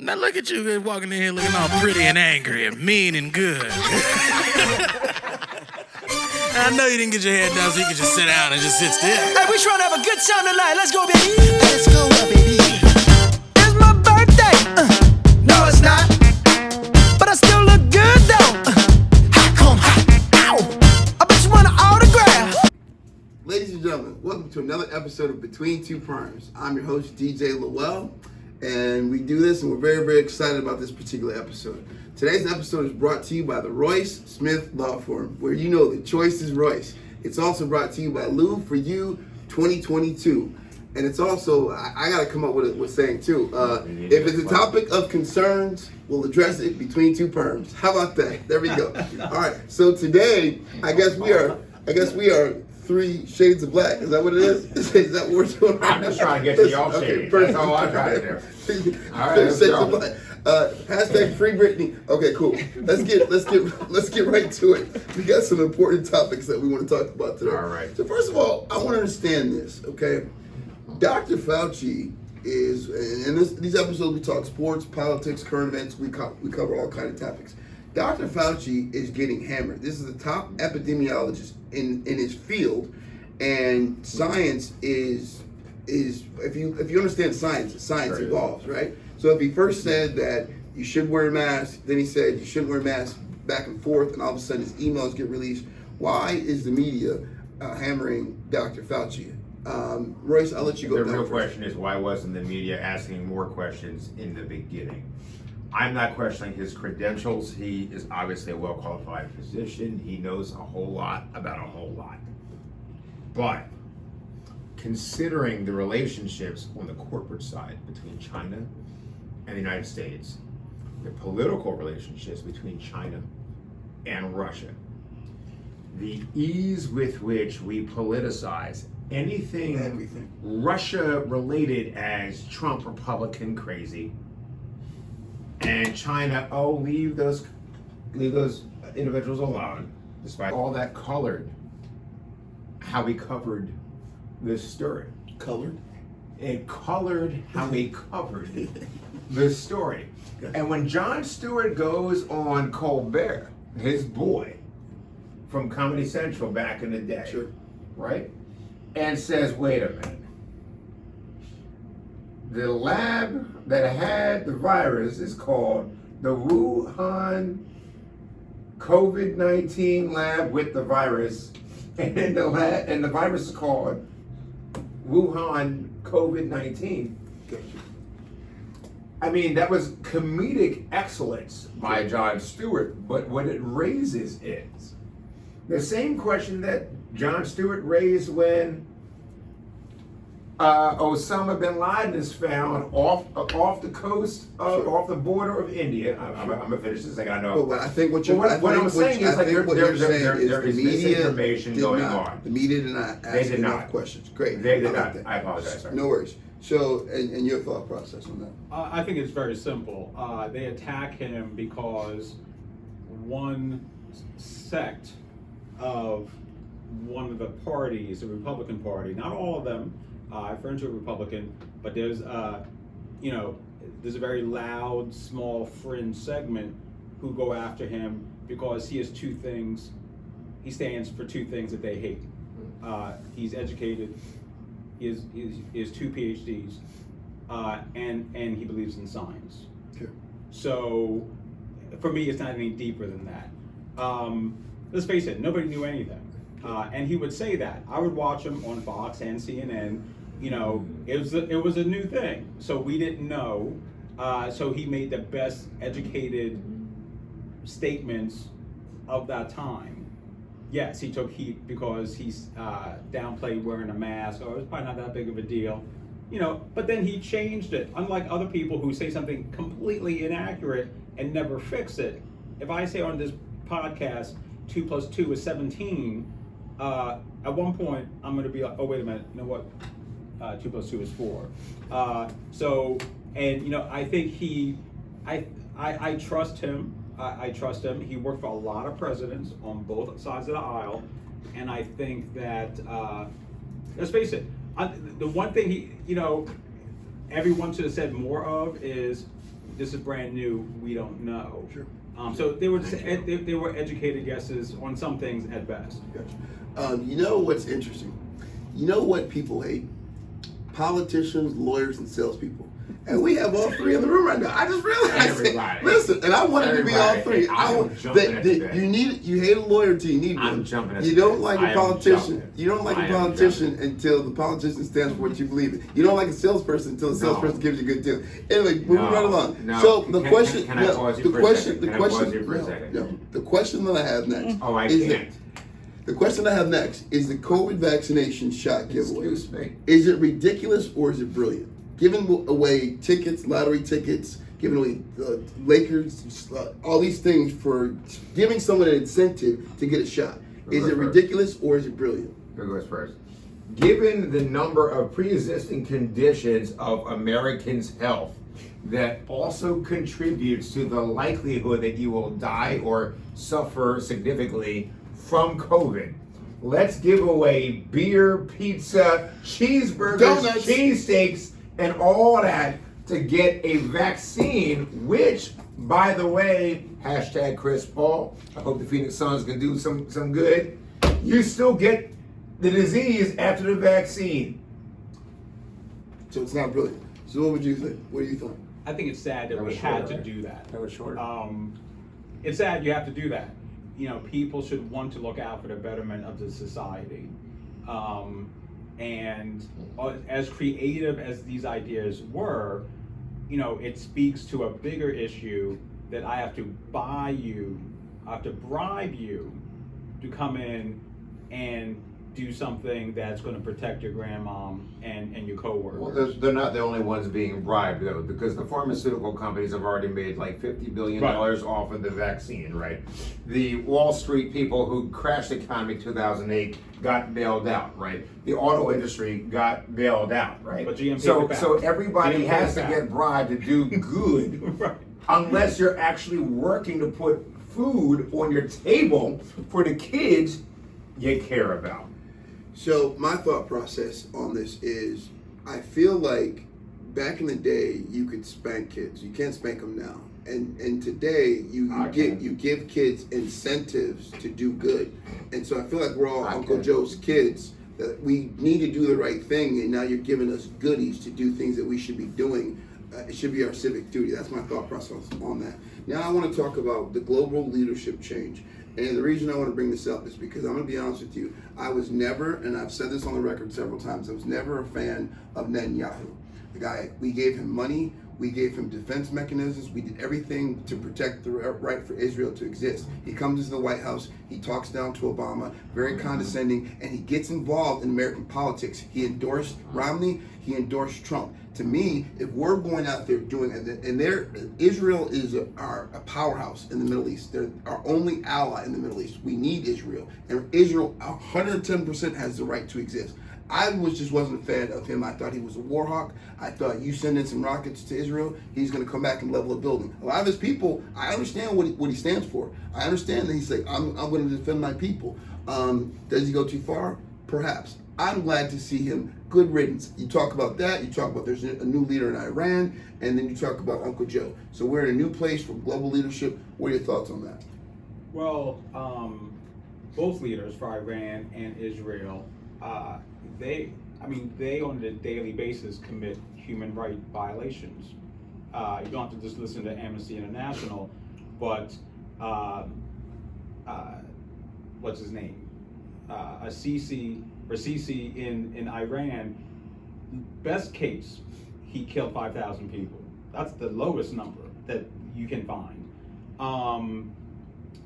Now look at you walking in here looking all pretty and angry and mean and good. I know you didn't get your hair done so you could just sit down and just sit still. Hey, we trying to have a good time tonight. Let's go, baby. Let's go, baby. It's my birthday. No, it's not. But I still look good, though. How come? Ow. I bet you want an autograph. Ladies and gentlemen, welcome to another episode of Between Two Perms. I'm your host, DJ Lew, and we do this, and we're very, very excited about this particular episode. Today's episode is brought to you by the Royce Smith Law Firm, where you know the choice is Royce. It's also brought to you by Lew for You 2022. And it's also, I got to come up with saying too, if it's a topic of concerns, we'll address it between two perms. How about that? There we go. All right, so today, I guess we are 3 shades of black. Is that what it is? Is that what we're doing? I'm just trying to get to y'all shades. That's all I'm trying to do. All right, let's go. Hashtag free Britney. Okay, cool. Let's get right to it. We got some important topics that we want to talk about today. All right. So first of all, I want to understand this. Okay, Dr. Fauci is, and these episodes we talk sports, politics, current events. We cover all kinds of topics. Dr. Fauci is getting hammered. This is the top epidemiologist in his field, and science is if you understand science Right. evolves, right? So if he first said that you should wear a mask, then he said you shouldn't wear a mask, back and forth, and all of a sudden his emails get released. Why is the media hammering Dr. Fauci? Royce, I'll let you go. The real question is, why wasn't the media asking more questions in the beginning? I'm not questioning his credentials. He is obviously a well-qualified physician. He knows a whole lot about a whole lot. But considering the relationships on the corporate side between China and the United States, the political relationships between China and Russia, the ease with which we politicize anything Russia related as Trump Republican crazy, and China, leave those individuals alone, despite all that colored how we covered this story. Colored? It colored how we covered this story. And when Jon Stewart goes on Colbert, his boy from Comedy Central back in the day, Sure. right? And says, wait a minute. The lab that had the virus is called the Wuhan COVID-19 lab with the virus, and the virus is called Wuhan COVID-19. I mean, that was comedic excellence by Jon Stewart, but what it raises is the same question that Jon Stewart raised when Osama bin Laden is found off the coast of, off the border of India. I'm gonna finish this thing. I know. But I think what I'm saying is like there is the media misinformation going on. The media did not ask enough questions. Great. They did not. I apologize. Sir. No worries. So, and your thought process on that? I think it's very simple. They attack him because one sect of one of the parties, the Republican Party, not all of them, I have friends who are Republican, but there's a very loud, small fringe segment who go after him because he has two things. He stands for two things that they hate. He's educated. He has 2 PhDs, and he believes in science. Okay. So, for me, it's not any deeper than that. Let's face it, nobody knew anything. And he would say that. I would watch him on Fox and CNN. It was a new thing, so we didn't know. So he made the best educated statements of that time. Yes, he took heat because he's downplayed wearing a mask, or it's probably not that big of a deal. But then he changed it. Unlike other people who say something completely inaccurate and never fix it. If I say on this podcast 2 + 2 is 17, at one point I'm going to be like, oh wait a minute, you know what? 2 + 2 is 4. I think I trust him. I trust him. He worked for a lot of presidents on both sides of the aisle, and I think that let's face it, the one thing everyone should have said more of is this is brand new, we don't know. Sure. So they were they were educated guesses on some things at best. Gotcha. You know what's interesting? You know what people hate? Politicians, lawyers, and salespeople. And we have all three in the room right now. I just realized. Everybody. Listen, and I wanted to be all three. I'm jumping at the bit. You hate a lawyer until you need one. I'm jumping at You the don't bit. like I a am politician. jumping. You don't like I a am politician jumping. until the politician stands for what you believe in. You don't like a salesperson until the salesperson gives you a good deal. Anyway, moving right along. No. So the question. Can I pause you for a second? Can I pause you for a no, second? no. The question that I have next. Oh, I is can't. The question I have next is the COVID vaccination shot giveaway. Excuse me. Is it ridiculous or is it brilliant? Giving away tickets, lottery tickets, giving away Lakers, all these things for giving someone an incentive to get a shot. Is it ridiculous or is it brilliant? Who goes first? Given the number of pre-existing conditions of Americans' health that also contributes to the likelihood that you will die or suffer significantly from COVID, let's give away beer, pizza, cheeseburgers, Donuts, cheesesteaks, and all that to get a vaccine, which, by the way, hashtag Chris Paul, I hope the Phoenix Suns can do some good. You still get the disease after the vaccine. So it's not brilliant. So what would you think? What do you think? I think it's sad that That we was had shorter, to right? do that. That was shorter. It's sad you have to do that. You know, people should want to look out for the betterment of the society. And as creative as these ideas were, you know, it speaks to a bigger issue that I have to bribe you to come in and do something that's going to protect your grandma and your coworkers. Well, they're not the only ones being bribed, though, because the pharmaceutical companies have already made like $50 billion off of the vaccine, right? The Wall Street people who crashed the economy in 2008 got bailed out, right? The auto industry got bailed out, right? But GM So everybody GM has to paid get bribed to do good, Right. unless you're actually working to put food on your table for the kids you care about. So my thought process on this is, I feel like back in the day you could spank kids. You can't spank them now. And today you give kids incentives to do good. And so I feel like we're all Uncle Joe's kids, that we need to do the right thing, and now you're giving us goodies to do things that we should be doing. It should be our civic duty. That's my thought process on that. Now I want to talk about the global leadership change. And the reason I want to bring this up is because I'm going to be honest with you. I was never, and I've said this on the record several times, I was never a fan of Netanyahu. The guy, we gave him money, we gave him defense mechanisms, we did everything to protect the right for Israel to exist. He comes into the White House, he talks down to Obama, very condescending, and he gets involved in American politics. He endorsed Romney, he endorsed Trump. To me, if we're going out there doing it, and Israel is a powerhouse in the Middle East. They're our only ally in the Middle East. We need Israel, and Israel 110% has the right to exist. I wasn't a fan of him. I thought he was a war hawk. I thought you send in some rockets to Israel, he's going to come back and level a building. A lot of his people, I understand what he stands for. I understand that he's like, I'm going to defend my people. Does he go too far? Perhaps. I'm glad to see him. Good riddance. You talk about that. You talk about there's a new leader in Iran, and then you talk about Uncle Joe. So we're in a new place for global leadership. What are your thoughts on that? Well, both leaders for Iran and Israel, they on a daily basis commit human rights violations. You don't have to just listen to Amnesty International, but what's his name? Sisi in Iran, best case, he killed 5,000 people. That's the lowest number that you can find.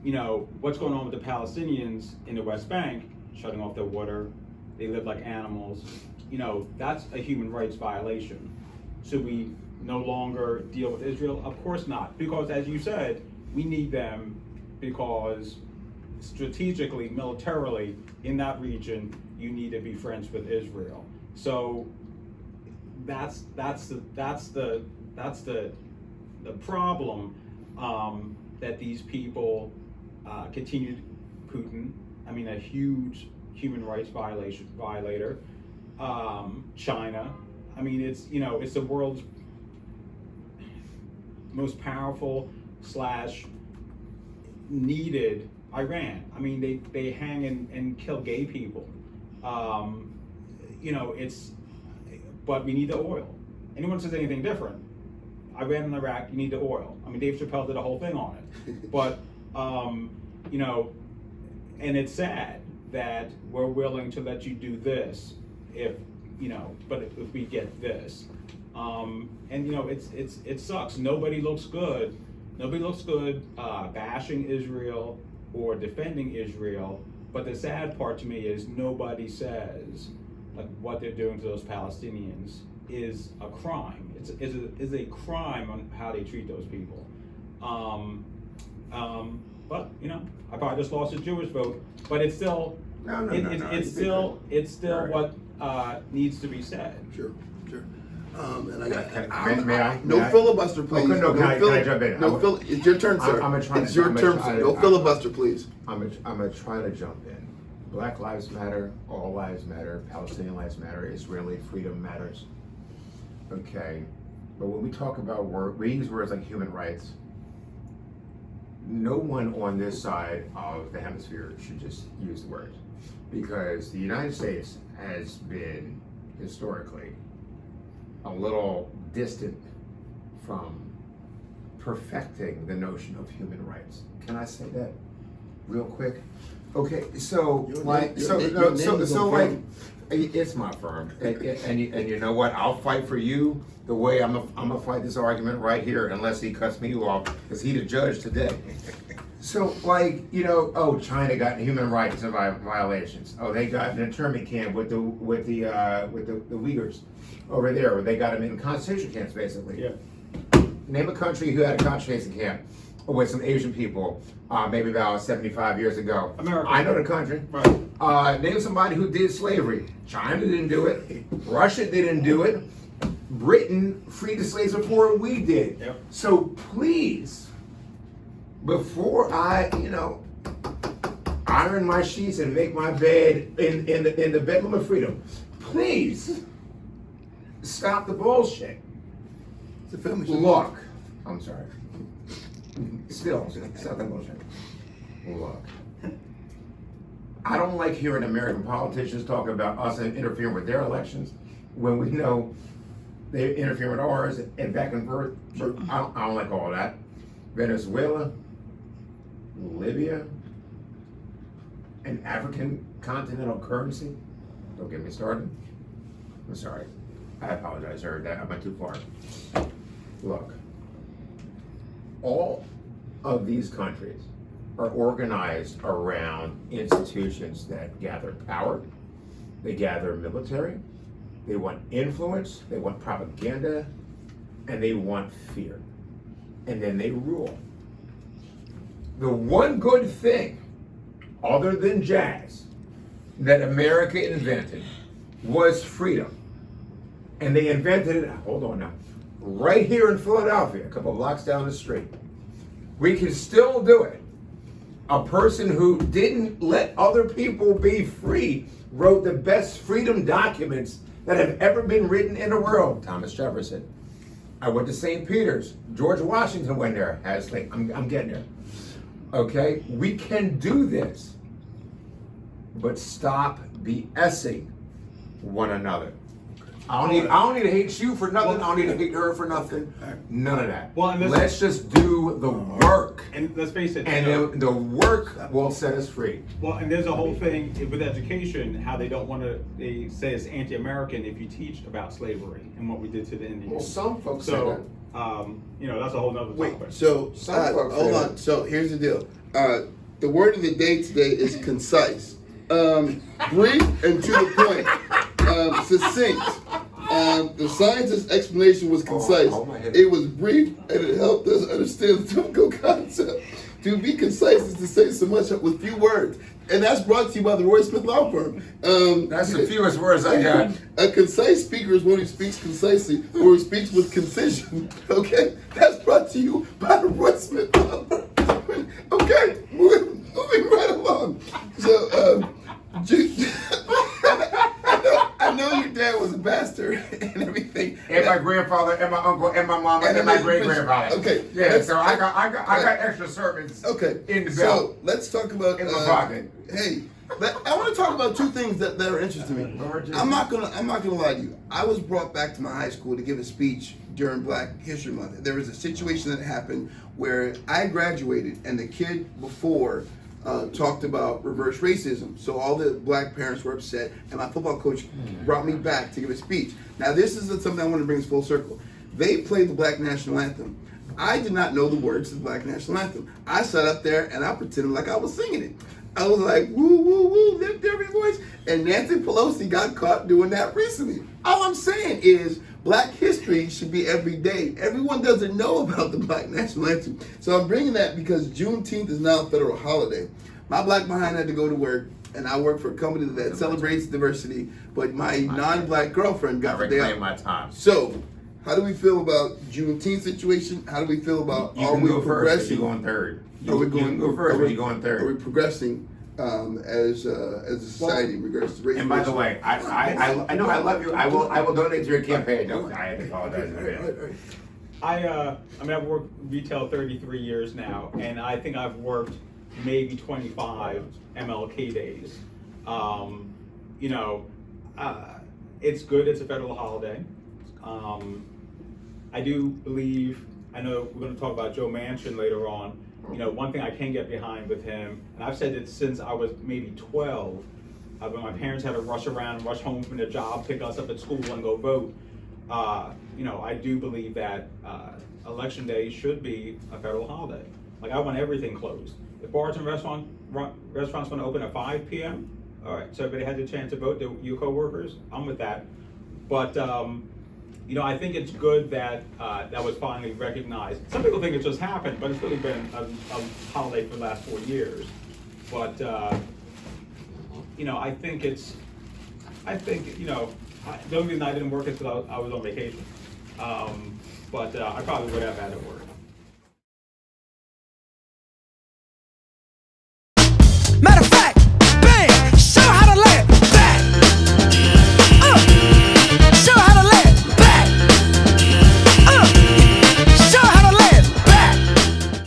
You know, what's going on with the Palestinians in the West Bank, shutting off their water, they live like animals. You know, that's a human rights violation. Should we no longer deal with Israel? Of course not, because as you said, we need them because strategically, militarily, in that region, you need to be friends with Israel. So that's the problem that these people continue. Putin, I mean, a huge human rights violator. China, I mean, it's the world's. most powerful / needed Iran. I mean, they hang and kill gay people. But we need the oil. Anyone says anything different, Iran and Iraq, you need the oil. I mean, Dave Chappelle did a whole thing on it. But, and it's sad that we're willing to let you do this if we get this. It sucks. Nobody looks good bashing Israel or defending Israel. But the sad part to me is nobody says like what they're doing to those Palestinians is a crime. It's a crime on how they treat those people. But I probably just lost a Jewish vote. But it's still it's still Right. what needs to be said. Sure. And I got May I? no filibuster, please. Okay, no, can I jump in? No it's your turn, sir. It's your turn, sir. No filibuster, please. I'm gonna try to jump in. Black lives matter, all lives matter, Palestinian lives matter, Israeli freedom matters. Okay, but when we talk about we use words like human rights. No one on this side of the hemisphere should just use the words, because the United States has been historically a little distant from perfecting the notion of human rights. Can I say that real quick? Okay, so it's my firm, and you know what? I'll fight for you the way I'm gonna fight this argument right here, unless he cuts me off, because he's the judge today. So China got human rights violations. Oh, they got an internment camp with the Uyghurs over there, or they got them in concentration camps, basically. Yeah. Name a country who had a concentration camp with some Asian people, maybe about 75 years ago. America. I know the country. Right. Name somebody who did slavery. China didn't do it. Russia didn't do it. Britain freed the slaves before we did. Yep. So please, before I, iron my sheets and make my bed in the bedroom of freedom, please stop the bullshit. It's a family show. Look, I'm sorry. Still, stop the bullshit. Look, I don't like hearing American politicians talk about us interfering with their elections when we know they interfere with ours and back and forth. I don't like all that. Venezuela, Libya, an African continental currency. Don't get me started. I'm sorry. I apologize, sir. I went too far. Look, all of these countries are organized around institutions that gather power, they gather military, they want influence, they want propaganda, and they want fear. And then they rule. The one good thing, other than jazz, that America invented was freedom. And they invented it, hold on now, right here in Philadelphia, a couple of blocks down the street. We can still do it. A person who didn't let other people be free wrote the best freedom documents that have ever been written in the world, Thomas Jefferson. I went to St. Peter's. George Washington went there. I'm getting there. Okay, we can do this, but stop BSing one another. I don't need to hate you for nothing. I don't need to hate her for nothing. None of that. Well, let's just do the work. And let's face it. And then the work will set us free. Well, and there's a whole thing with education, how they don't want to, they say it's anti-American if you teach about slavery and what we did to the Indians. Well, some folks say So, that. that's a whole nother Wait, topic. so hold on. that. So here's the deal. The word of the day today is concise, brief and to the point, succinct. The scientist's explanation was concise. It was brief and it helped us understand the typical concept. To be concise is to say so much with few words. And that's brought to you by the Royce Smith Law Firm. That's the fewest words I got. A concise speaker is one who speaks concisely or who speaks with concision. Okay? That's brought to you by the Royce Smith Law Firm. Okay, moving right along. So, I know your dad was a bastard and everything. And my grandfather, and my uncle, and my grandmama and my great grandfather. Okay. Yeah. So I got extra sermons. Okay. In the So belt. let's talk about. In my pocket. Hey, I want to talk about two things that are interesting to me. I'm not gonna lie to you. I was brought back to my high school to give a speech during Black History Month. There was a situation that happened where I graduated, and the kid before talked about reverse racism. So all the black parents were upset, and my football coach brought me back to give a speech. Now this is something I want to bring us full circle. They played the Black National Anthem. I did not know the words to the Black National Anthem. I sat up there and I pretended like I was singing it. I was like, woo, woo, woo, lift every voice. And Nancy Pelosi got caught doing that recently. All I'm saying is Black history should be every day. Everyone doesn't know about the Black National Anthem. So I'm bringing that because Juneteenth is now a federal holiday. My black behind had to go to work, and I work for a company that celebrates diversity, but my non-black girlfriend got the day off. Reclaim my time. So, how do we feel about Juneteenth situation? How do we feel about You are can we go first, but progressing? you're going third. Are we You can go first, but you're going Are we third. progressing as a society in regarers to race? And by the way, I know I love you. I will donate to your campaign. No, I have to apologize in advance. I mean, I've worked retail 33 years now, and I think I've worked maybe 25 MLK days. You know, it's good. It's a federal holiday. I do believe. I know we're going to talk about Joe Manchin later on. You know, one thing I can get behind with him, and I've said it since I was maybe 12. When my parents had to rush around and rush home from their job, pick us up at school, and go vote. You know, I do believe that election day should be a federal holiday. Like, I want everything closed. If bars and restaurants want to open at 5 p.m., all right, so everybody has a chance to vote, your co-workers, I'm with that. But, you know, I think it's good that that was finally recognized. Some people think it just happened, but it's really been a holiday for the last 4 years. But, you know, I think, you know, the only reason I didn't work until I was on vacation. But I probably would have had it work.